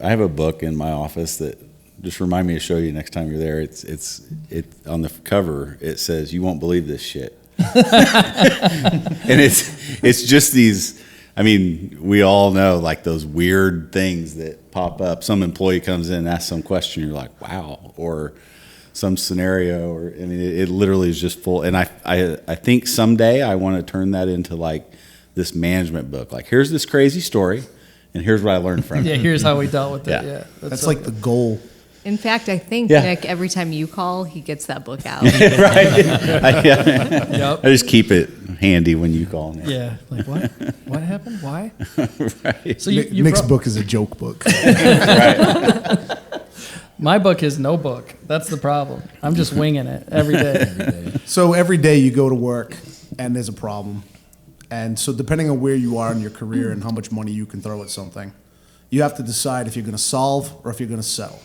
I have a book in my office that just remind me to show you next time you're there. It's on the cover. It says, "You won't believe this shit," and it's just these. I mean, we all know like those weird things that pop up. Some employee comes in and asks some question, you're like, "Wow," or some scenario, or I mean, it literally is just full. And I think someday I want to turn that into like this management book. Like, here's this crazy story, and here's what I learned from it. Yeah, here's how we dealt with it. Yeah. Yeah, That's like the goal. In fact, I think, Yeah. Nick, every time you call, he gets that book out. Right? Yep. I just keep it handy when you call me. Yeah, like what? What happened? Why? Right. So you Nick's brought- book is a joke book. My book is no book. That's the problem. I'm just winging it every day. So every day you go to work and there's a problem. And so depending on where you are in your career and how much money you can throw at something, you have to decide if you're going to solve or if you're going to settle.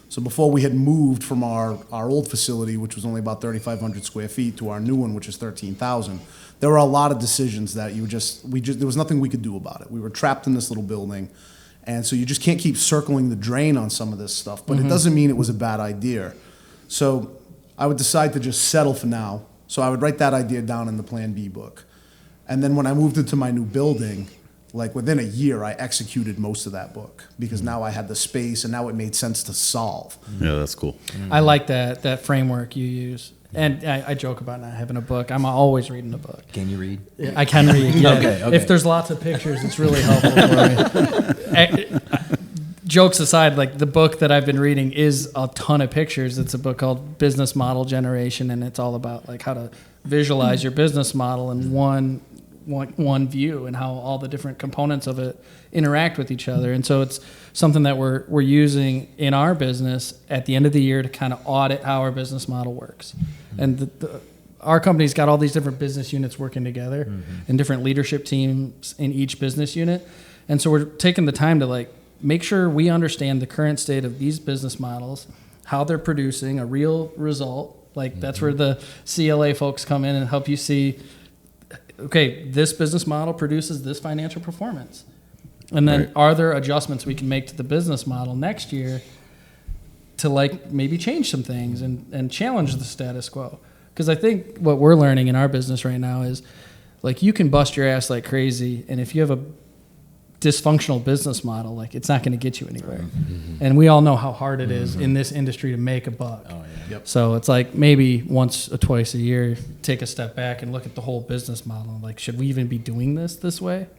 So before we had moved from our old facility, which was only about 3,500 square feet, to our new one, which is 13,000, there were a lot of decisions that there was nothing we could do about it. We were trapped in this little building. And so you just can't keep circling the drain on some of this stuff. But it doesn't mean it was a bad idea. So I would decide to just settle for now. So I would write that idea down in the Plan B book. And then when I moved into my new building, like within a year, I executed most of that book because now I had the space and now it made sense to solve. Yeah, that's cool. I like that framework you use. And I joke about not having a book. I'm always reading a book. Can you read? I can read. Yeah. Okay. If there's lots of pictures, it's really helpful for me. Jokes aside, like the book that I've been reading is a ton of pictures. It's a book called Business Model Generation, and it's all about like how to visualize your business model in one view and how all the different components of it interact with each other. And so it's something that we're using in our business at the end of the year to kind of audit how our business model works. And our company's got all these different business units working together and different leadership teams in each business unit. And so we're taking the time to like make sure we understand the current state of these business models, how they're producing a real result. Like that's where the CLA folks come in and help you see, okay, this business model produces this financial performance. And then are there adjustments we can make to the business model next year to like maybe change some things and challenge the status quo? Because I think what we're learning in our business right now is like you can bust your ass like crazy, and if you have a dysfunctional business model, like it's not going to get you anywhere. And we all know how hard it is in this industry to make a buck. Oh, yeah. Yep. So it's like maybe once or twice a year, take a step back and look at the whole business model. Like, should we even be doing this way?